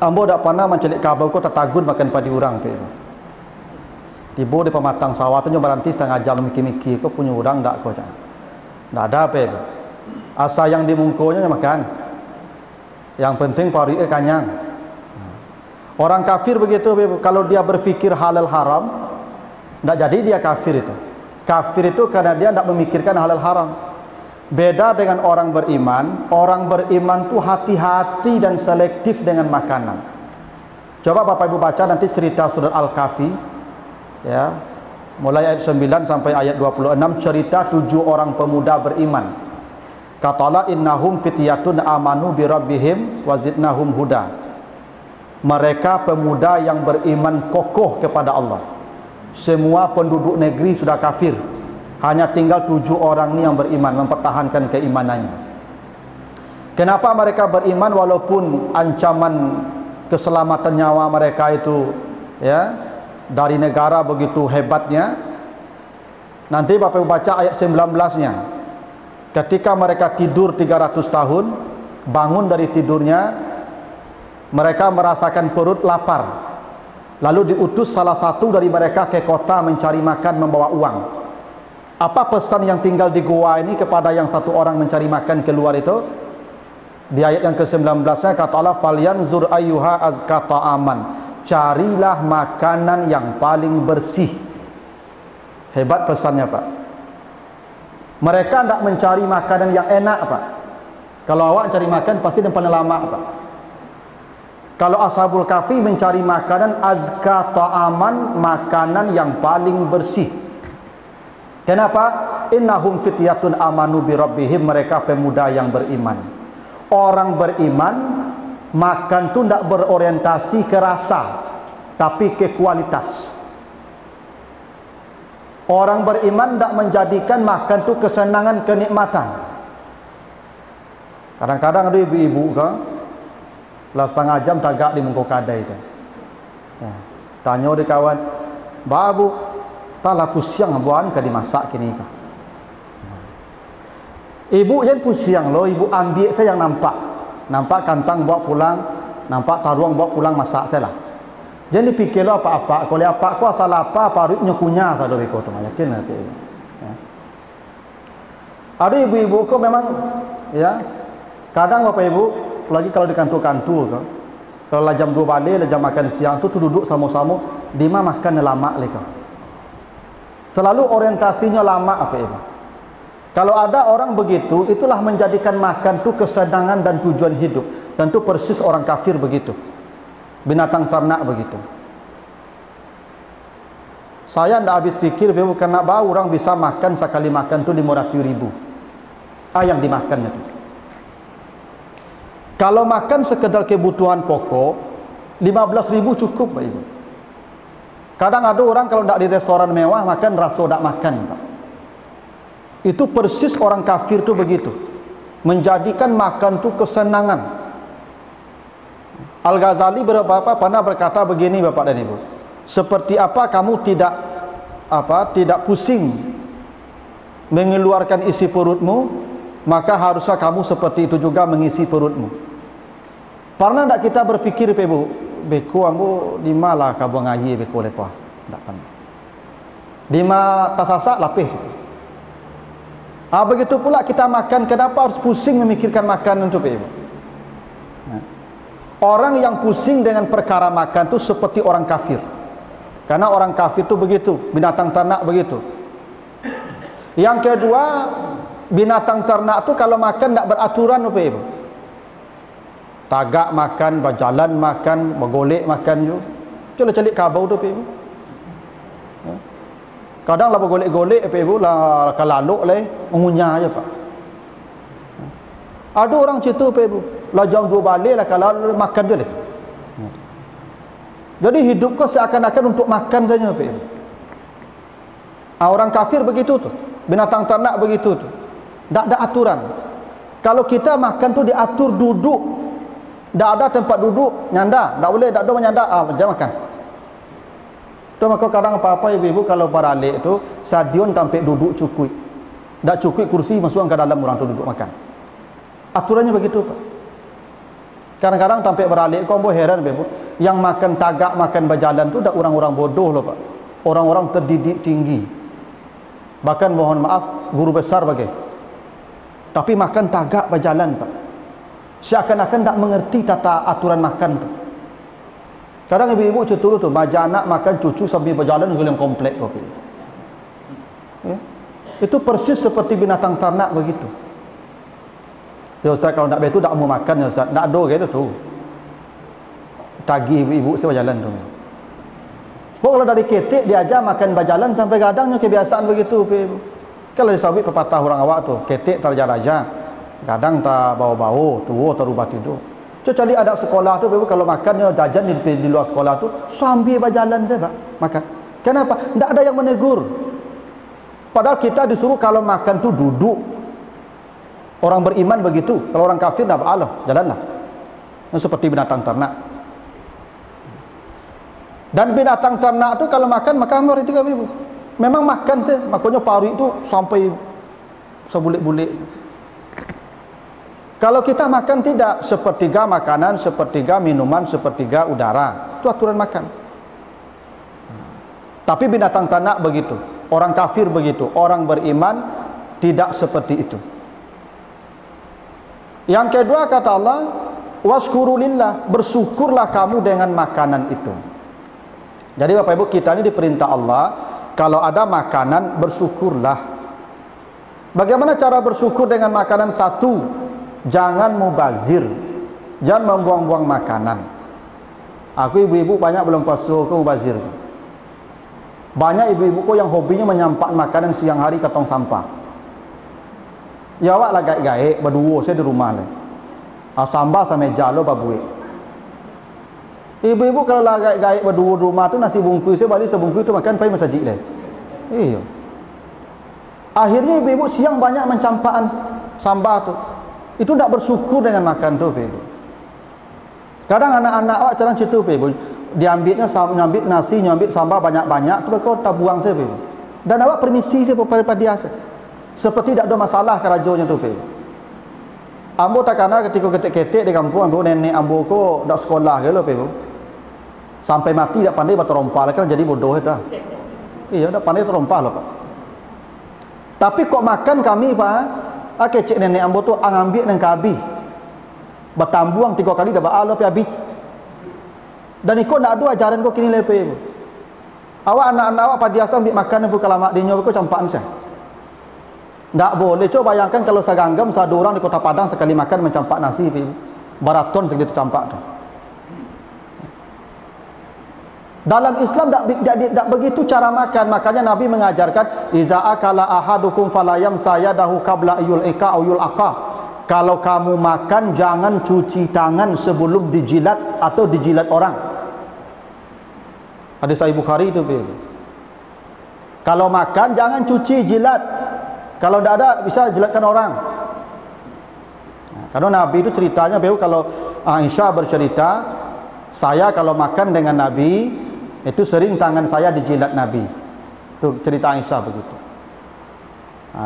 Ambo dak pernah mencelik kabau ko tertagun makan padi urang pe. Tibo di pematang sawah tu berhenti setengah jam mikir-mikir ko punya urang dak ko. Ndak ada pe. Asa yang dimungkonya makan. Yang penting pari kanyang. Orang kafir begitu pe. Kalau dia berfikir halal haram, ndak jadi dia kafir itu. Kafir itu karena dia ndak memikirkan halal haram. Beda dengan orang beriman tu hati-hati dan selektif dengan makanan. Coba Bapak Ibu baca nanti cerita surat Al-Kahfi, ya, mulai ayat 9 sampai ayat 26, cerita 7 orang pemuda beriman. Qala innahum fityatun amanu bi rabbihim wa zidnahum huda. Mereka pemuda yang beriman kokoh kepada Allah. Semua penduduk negeri sudah kafir. Hanya tinggal 7 orang ni yang beriman, mempertahankan keimanannya. Kenapa mereka beriman walaupun ancaman keselamatan nyawa mereka itu, ya, dari negara begitu hebatnya? Nanti Bapak baca ayat 19-nya. Ketika mereka tidur 300 tahun, bangun dari tidurnya, mereka merasakan perut lapar. Lalu diutus salah satu dari mereka ke kota mencari makan, membawa uang. Apa pesan yang tinggal di gua ini kepada yang satu orang mencari makan keluar itu? Di ayat yang ke-19-nya kata Allah, falyanzur ayyuha azka ta'aman. Carilah makanan yang paling bersih. Hebat pesannya, Pak. Mereka tidak mencari makanan yang enak, Pak. Kalau awak cari makan pasti depan lama, Pak. Kalau Ashabul Kahfi mencari makanan azka ta'aman, makanan yang paling bersih. Kenapa? Innahum fityatun amanu bi rabbihim, mereka pemuda yang beriman. Orang beriman makan tu tidak berorientasi ke rasa, tapi ke kualitas. Orang beriman tidak menjadikan makan tu kesenangan, kenikmatan. Kadang-kadang ada ibu-ibu kan, lah setengah jam tagak di muka kadai tu. Tanya dia kawan, babu, tak lah pusiang buah ni kan dimasak kini kan. Ibu yang pusiang lo, ibu ambil saya yang nampak kantang bawa pulang, nampak taruang bawa pulang masak saya lah. Jadi fikir lo apa-apa, kalau apa ku asal apa parutnya kunyah sado beko tu, yakin nanti. Ya. Ada ibu-ibu ko memang, ya, kadang Bapak Ibu, lagi kalau di kantor-kantor kan, kalau lah jam 2 balik, lah jam makan siang tu duduk sama-sama, di mana makan lama leka. Selalu orientasinya lama apa itu? Kalau ada orang begitu, itulah menjadikan makan tu kesenangan dan tujuan hidup. Dan tu persis orang kafir begitu. Binatang ternak begitu. Saya tidak habis pikir, karena bau orang bisa makan sekali makan tu 500.000. Yang dimakannya tu. Kalau makan sekedar kebutuhan pokok, 15.000 cukup, Pak Ibu. Kadang ada orang kalau tidak di restoran mewah makan rasa tak makan, Pak. Itu persis orang kafir tu begitu. Menjadikan makan tu kesenangan. Al-Ghazali pernah berkata begini, Bapak dan Ibu. Seperti apa kamu tidak pusing mengeluarkan isi perutmu, maka harusnya kamu seperti itu juga mengisi perutmu. Pernah tak kita berfikir, Pak Ibu, beko ambo di malah kabang ayi beko lepa ndak pan di ma tasasak lapis itu. Begitu pula kita makan, kenapa harus pusing memikirkan makanan itu, Pak Ibu? Orang yang pusing dengan perkara makan itu seperti orang kafir. Karena orang kafir itu begitu, binatang ternak begitu. Yang kedua, binatang ternak itu kalau makan tidak beraturan, Pak Ibu. Tagak makan, berjalan makan, bergolek makan juga. Coba celik kabau tu, Pak Ibu. Kadang lah bergolek-golek, Pak Ibu, lah kalaluk lah, mengunyah aja, Pak. Ada orang cerita, Pak Ibu, lah jam 2 balik lah kalau makan je lah. Jadi hidup kau seakan-akan untuk makan saja, Pak Ibu. Orang kafir begitu tu, binatang ternak begitu tu. Tak ada aturan. Kalau kita makan tu diatur duduk, tak ada tempat duduk, nyanda, tak boleh, tak ada menyanda, jangan makan. Tu maka kadang apa-apa ibu-ibu kalau baralik tu stadion sampai duduk cukup. Tak cukup kursi masuk ke dalam orang tu duduk makan. Aturannya begitu, Pak. Kadang-kadang sampai beralik kau heran Pak Ibu. Yang makan tagak, makan berjalan tu dah orang-orang bodoh loh Pak. Orang-orang terdidik tinggi. Bahkan mohon maaf guru besar bagi. Tapi makan tagak berjalan Pak. Seakan-akan tak mengerti tata aturan makan tu. Kadang ibu-ibu cuturu tu, baja anak makan cucu sambil berjalan keliling komplek Pak. Ya. Itu persis seperti binatang ternak begitu. Ya Ustaz, kalau nak begitu tak mau makan ya Ustaz. Tak ada gitu tu. Tagih ibu-ibu saya berjalan tu. Sebab kalau dari ketik diajar makan berjalan sampai kadangnya kebiasaan begitu. Kalau disawit pepatah orang awak tu, ketik terjaga-jaga. Kadang tak bau-bau, tua terubah tidur. Kecuali ada sekolah tu, kalau makannya jajan di luar sekolah tu, sambil berjalan saja Pak, makan. Kenapa? Tak ada yang menegur. Padahal kita disuruh kalau makan tu duduk. Orang beriman begitu. Kalau orang kafir dah Allah, jalanlah. Seperti binatang ternak. Dan binatang ternak tu kalau makan mari tiga ibu. Memang makan sih, makanya paru itu sampai sebulik-bulik. Kalau kita makan tidak, sepertiga makanan, sepertiga minuman, sepertiga udara. Itu aturan makan. Tapi binatang ternak begitu. Orang kafir begitu. Orang beriman tidak seperti itu. Yang kedua kata Allah, waskurulillah, bersyukurlah kamu dengan makanan itu. Jadi Bapak Ibu, kita ini diperintah Allah, kalau ada makanan bersyukurlah. Bagaimana cara bersyukur dengan makanan? Satu, jangan mubazir, jangan membuang-buang makanan. Aku ibu-ibu banyak belum puasa ke mubazir. Banyak ibu-ibu yang hobinya menyampak makanan siang hari ke tong sampah. Ya awak lah gaik-gaik berdua saya di rumah lah. Sambal sama jalo babuik. Ibu-ibu kalau lah gaik-gaik berdua di rumah tu nasi bungkus saya balik sebungkus tu makan pai masjid lah. Iya. Akhirnya ibu-ibu siang banyak mencampakkan sambal tu. Itu tak bersyukur dengan makan tu ibu. Kadang anak-anak awak cara cerita ibu, diambilnya nyambit nasi, nyambit sambal banyak-banyak tu kau tak buang saya ibu. Dan awak permisi saya pada dia saya. Seperti tak ada masalah kerajonya tu pe. Ambo tak kena ketika ketik-ketik di kampung ambo nenek ambo ko dak sekolah ke lo pe. Sampai mati dak pandai batu rompah kan jadi bodoh dah. Iya dak pandai terompah lo Pak. Tapi kok makan kami Pak, kecik nenek ambo tu ambil nang kabi. Bertambuang 3 kali dah baal lo pe habis. Dan ikut nak ada ajaran kau kini lepe. Awak anak-anak awak padiasa ambil makan bu kalamak dinyo ko campakan saya. Tak boleh. Coba bayangkan kalau seganggam satu orang di Kota Padang sekali makan mencampak nasi baraton segitu campak tu. Dalam Islam tak begitu cara makan. Makanya Nabi mengajarkan iza akala ahadukum falayam sayadahu qabla ayul ika ayul aqa. Kalau kamu makan jangan cuci tangan sebelum dijilat atau dijilat orang. Hadis Sahih Bukhari itu. Kalau makan jangan cuci jilat. Kalau tidak ada bisa jilatkan orang. Karena Nabi itu ceritanya kalau Aisyah bercerita, saya kalau makan dengan Nabi itu sering tangan saya dijilat Nabi. Itu cerita Aisyah begitu.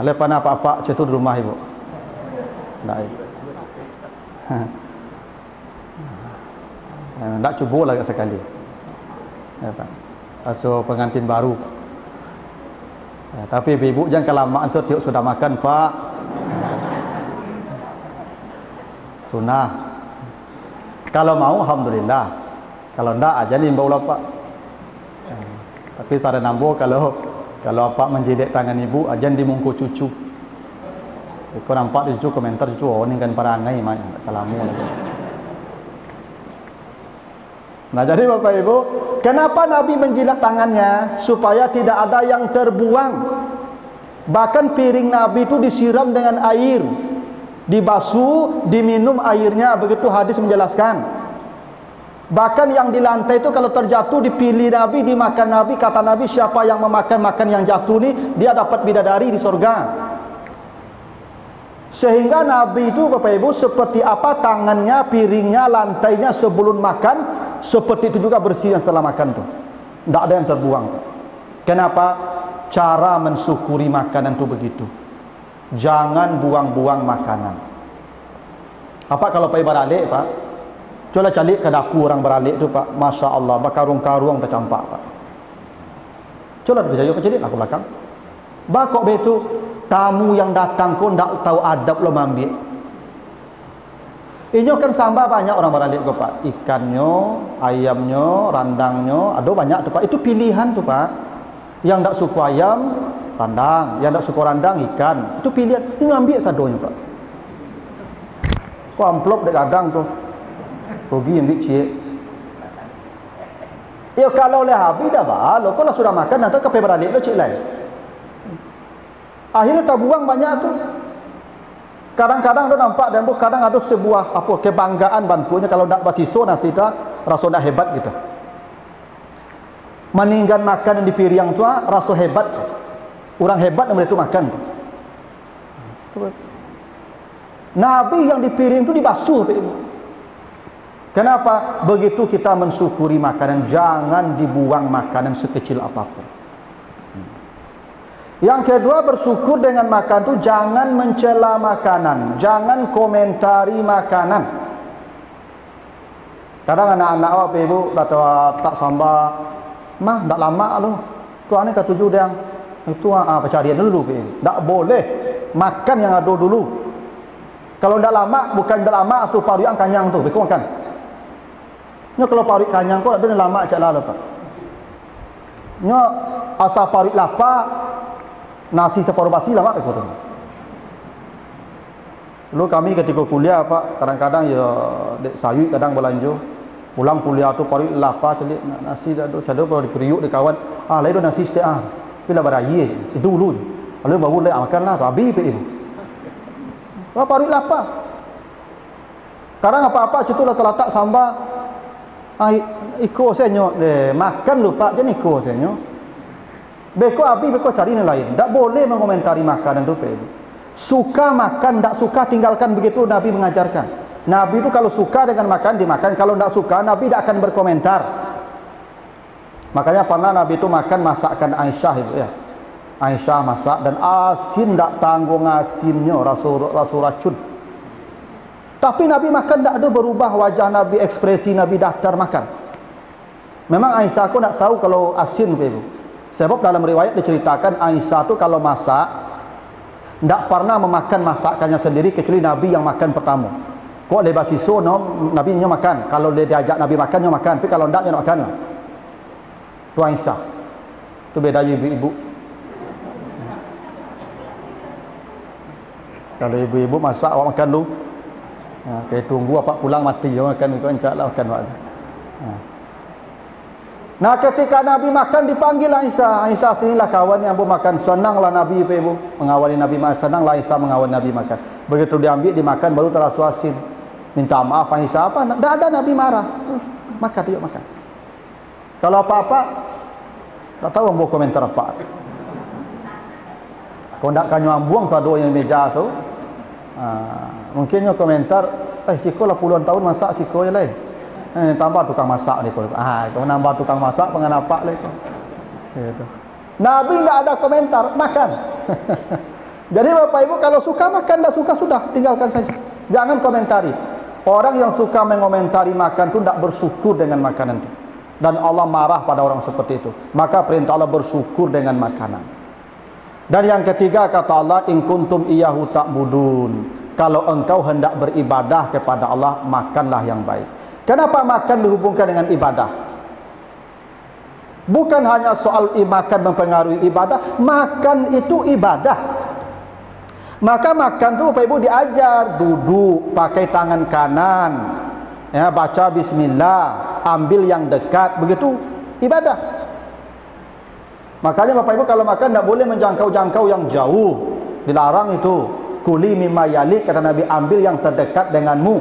Lepas apa-apa cerita di rumah ibu. Tidak. Tidak cuba lagi sekali. So pengantin baru. Tapi ibu jangan kelamaan tiap sudah makan Pak. Sunnah. Kalau mau alhamdulillah. Kalau enggak aja nimbau lah Pak. Tapi saran ambo kalau Pak menjidik tangan ibu aja dimungku cucu. Kau nampak cucu komentar cucu oh ini kan perangai kalamu lagi. Nah jadi Bapak Ibu, kenapa Nabi menjilat tangannya? Supaya tidak ada yang terbuang. Bahkan piring Nabi itu disiram dengan air, dibasuh, diminum airnya. Begitu hadis menjelaskan. Bahkan yang di lantai itu kalau terjatuh dipilih Nabi, dimakan Nabi. Kata Nabi siapa yang memakan yang jatuh nih, dia dapat bidadari di surga. Sehingga Nabi itu Bapak Ibu seperti apa tangannya, piringnya, lantainya sebelum makan, seperti itu juga bersih setelah makan tuh. Tidak ada yang terbuang. Kenapa? Cara mensyukuri makanan itu begitu. Jangan buang-buang makanan. Apa kalau Pak Ibaralik Pak? Coba calik ke dapur orang beralik tu Pak, Masya Allah, berkarung-karung tercampak Pak. Coba berjaya Pak calik aku belakang. Bakok betu tamu yang datang pun tak tahu adab lo ambil. Ini kan sambal banyak orang beralik tu Pak. Ikannya, ayamnya, randangnya, ada banyak tu Pak. Itu pilihan tu Pak. Yang tak suka ayam, randang. Yang tak suka randang, ikan. Itu pilihan. Ini ambil sadonya Pak. Kau amplop dek kadang tu. Pergi ambil cik. Ya kalau leh habis dah balo. Kalau sudah makan nanti kape beralik lo cik lain. Akhirnya tak buang banyak tu. Kadang-kadang tu nampak dan kadang ada sebuah apa kebanggaan bantunya kalau nak basiso nasi dah rasa dah hebat gitu. Meninggal makan di piring tu rasa hebat. Orang hebat yang itu makan. Nabi yang di piring tu dibasuh. Kenapa? Begitu kita mensyukuri makanan, jangan dibuang makanan sekecil apapun. Yang kedua, bersyukur dengan makan tu jangan mencela makanan, jangan komentari makanan. Kadang anak-anak apa ibu kata tak sambal, mah tak lama lu. Tu ane kata tuju dia itu pencarian dulu tak boleh makan yang ada dulu. Kalau tak lama, bukan tak lama tu paru yang kanyang tu, beku makan. Nya kalau paru kanyang kau ada lama cak lalu Pak. Nya asal paru lapar nasi separuh basi lama beku tu. Lu kami ketika kuliah Pak, kadang-kadang ya dek sayur kadang belanja. Pulang kuliah tu paru lapar celik nasi dah tu cado baru diperiuk di kawan. Lain tu nasi setiap bila beraye itu dulu. Lalu baru le makanlah habis pe ibu. Wah paru lapar. Kadang apa-apa situ letak sambal. Iko saya nyok deh makan lupa je iko saya nyok. Beko habis beko cari yang lain. Tak boleh mengomentari makanan tu pe. Suka makan, tak suka tinggalkan, begitu Nabi mengajarkan. Nabi itu kalau suka dengan makan dimakan, kalau tak suka Nabi tidak akan berkomentar. Makanya pernah Nabi itu makan masakan Aisyah itu ya. Aisyah masak dan asin tak tanggung asinnya rasa racun. Tapi Nabi makan tak ada berubah wajah Nabi, ekspresi Nabi datar makan. Memang Aisyah aku tak tahu kalau asin ke ibu. Sebab dalam riwayat diceritakan Aisyah tu kalau masak tak pernah memakan masakannya sendiri kecuali Nabi yang makan pertama. Kok lebas isu no, Nabi nyo makan. Kalau dia diajak Nabi makan nyo makan, tapi kalau ndak nyo makan. Tu Aisyah. Tu beda ibu-ibu. Kalau ibu-ibu masak awak makan dulu. Kayak tunggu apa pulang mati awak makan kau encaklah makan awak. Nah ketika Nabi makan dipanggil Aisyah. Aisyah sinilah kawan yang bu makan. Senanglah Nabi ibu mengawali Nabi makan. Senanglah Aisyah mengawali Nabi makan. Begitu diambil dimakan baru terasa asin. Minta maaf Aisyah apa? Tak ada Nabi marah. Makan yuk makan. Kalau apa-apa tak tahu mau komentar apa. Kau nak kanyu ambuang sado yang meja tu. Mungkinnya komentar, ciko lah puluhan tahun masak ciko je lain. Tambah tukang masak ni kau. Kau nambah tukang masak pengenapa lagi. Gitu. Nabi tak ada komentar, makan. Jadi Bapak Ibu kalau suka makan, tak suka sudah, tinggalkan saja. Jangan komentari. Orang yang suka mengomentari makan tu tak bersyukur dengan makanan itu. Dan Allah marah pada orang seperti itu. Maka perintah Allah bersyukur dengan makanan. Dan yang ketiga kata Allah, in kuntum iyyahu ta'budun. Kalau engkau hendak beribadah kepada Allah, makanlah yang baik. Kenapa makan dihubungkan dengan ibadah? Bukan hanya soal makan mempengaruhi ibadah, makan itu ibadah. Maka makan tu Bapak Ibu diajar duduk pakai tangan kanan, ya, baca bismillah, ambil yang dekat, begitu ibadah. Makanya Bapak Ibu kalau makan tidak boleh menjangkau-jangkau yang jauh, dilarang itu. Kuli mimma yalik, kata Nabi, ambil yang terdekat denganmu.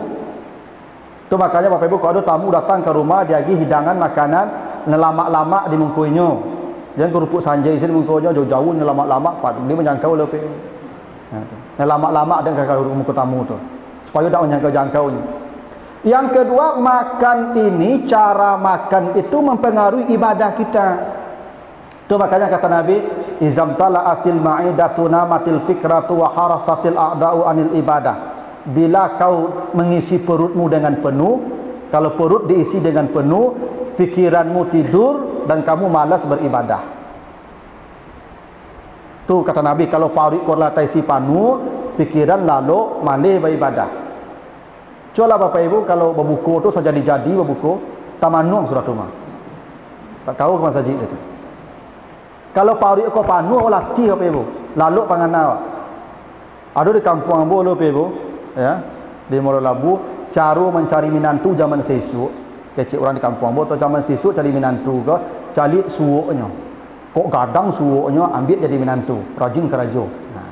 Itu makanya Bapak Ibu kalau ada tamu datang ke rumah dia lagi hidangan makanan lama-lama di mungkuinya. Jangan kerupuk sanjai sini mungkuinya jauh-jauh lama-lama dia menjangkau lebih. Lama-lama dia ke muka tamu tu supaya tak menjangkau-jangkaunya. Yang kedua, makan ini, cara makan itu mempengaruhi ibadah kita. Itu makanya kata Nabi, izam tala'atil ma'idatu namatil fikratu wa harasatil a'da'u anil ibadah. Bila kau mengisi perutmu dengan penuh, Kalau perut diisi dengan penuh, fikiranmu tidur dan kamu malas beribadah. Tu kata Nabi, kalau parit korla taisi panu, fikiran lalu malih beribadah. Coba Bapak Ibu kalau berbuku tu saja jadi berbuku, tamanung surat rumah. Tak tahu ke masa jid itu. Kalau parit ko panu latih Bapak Ibu, lalu panganau. Ada di kampung ambo Bapak Ibu, ya, di Moro Labu, cara mencari minantu zaman sesuk. Kecik orang di kampung ambo tu zaman sesuk cari minantu ke, cari suuknya. Kok gadang suuknya ambil jadi minantu, rajin kerajo. Nah.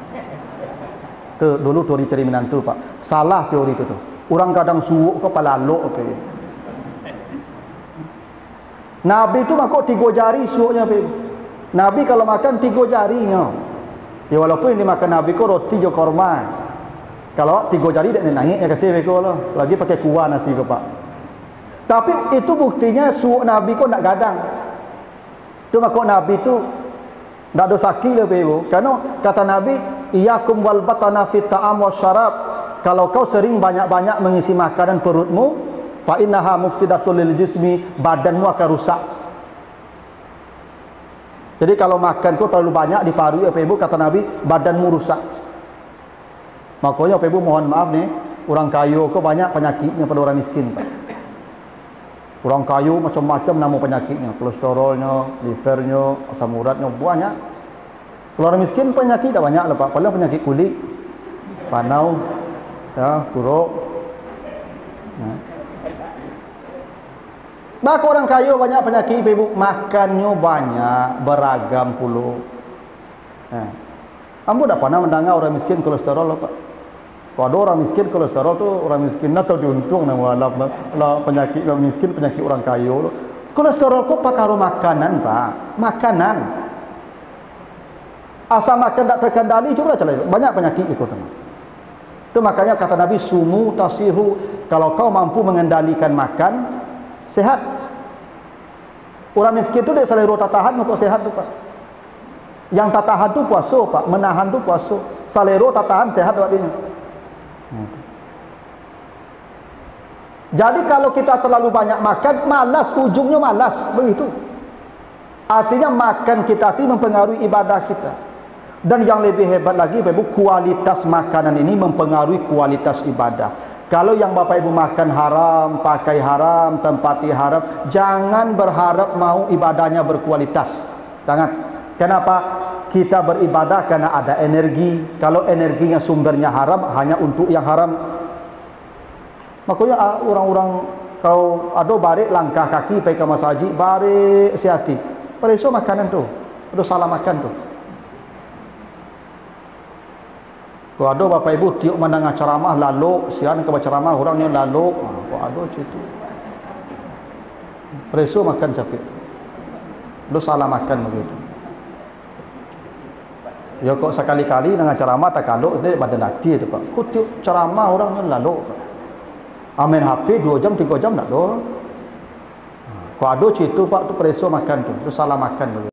Tu dulu teori cari minantu, Pak. Salah teori itu tu. Orang kadang suuk ke palalok Bapak Ibu. Nabi tu makok 3 jari suuknya Bapak Ibu. Nabi kalau makan 3 jarinya. Ya walaupun ini makan Nabi ko roti jo korma. Kalau 3 jari dak naik ya kata beko lah. Lagi pakai kuah nasi ko Pak. Tapi itu buktinya suuk Nabi ko nak gadang. Tu makok Nabi tu ndak ada sakit lah Ibu. Karena kata Nabi, "Iyyakum wal batana fi ta'am wasyarab." Kalau kau sering banyak-banyak mengisi makanan perutmu, fa innaha mufsidatul lil jismi, badanmu akan rusak. Jadi kalau makan kau terlalu banyak di paru Bapak Ibu, kata Nabi, badanmu rusak. Makanya Bapak Ibu mohon maaf nih, orang kayu kau banyak penyakitnya pada orang miskin Pak. Orang kayu macam-macam nama penyakitnya, kolesterolnya, livernya, asam uratnya banyak. Kalau orang miskin penyakit dah banyak lah Pak. Paling penyakit kulit, panau, ya, kuruk. Ya. Maka orang kaya banyak penyakit Ibu, makannya banyak, beragam puluh. Ambo dah pernah mendengar orang miskin kolesterol Pak. Kalau ada orang miskin kolesterol tu orang miskin atau diuntung nama lah penyakit orang miskin, penyakit orang kaya. Kolesterol kok pakaro makanan Pak, makanan. Asal makan tak terkendali coba cari banyak penyakit itu teman. Itu makanya kata Nabi sumu tasihu, kalau kau mampu mengendalikan makan sehat. Orang miskin tu dia selera tatahan untuk sehat tu Pak. Yang tatahan tu puasa Pak, menahan tu puasa. Selera tatahan sehat buat dia. Jadi kalau kita terlalu banyak makan, malas, ujungnya malas, begitu. Artinya makan kita itu mempengaruhi ibadah kita. Dan yang lebih hebat lagi Bapak Ibu, kualitas makanan ini mempengaruhi kualitas ibadah. Kalau yang Bapak Ibu makan haram, pakai haram, tempati haram, jangan berharap mau ibadahnya berkualitas. Jangan. Kenapa? Kita beribadah karena ada energi. Kalau energinya sumbernya haram, hanya untuk yang haram. Makanya orang-orang kalau ada barik langkah kaki pergi ke masjid, barik sehati. Pada esok makanan tu, ada salah makan tu. Kalau ada Bapak Ibu tiup mendengar ceramah lalu, sian ke ceramah orangnya lalu, kalau ada cerita. Pada esok makan capek. Ada salah makan begitu. Ya kok sekali-kali dengan ceramah tak kalau dia badan hati tu Pak. Kau tiup ceramah orangnya lalu Pak. Amin HP 2 jam 3 jam tak ada. Kalau ada cerita Pak tu pada esok makan tu, tu salah makan begitu.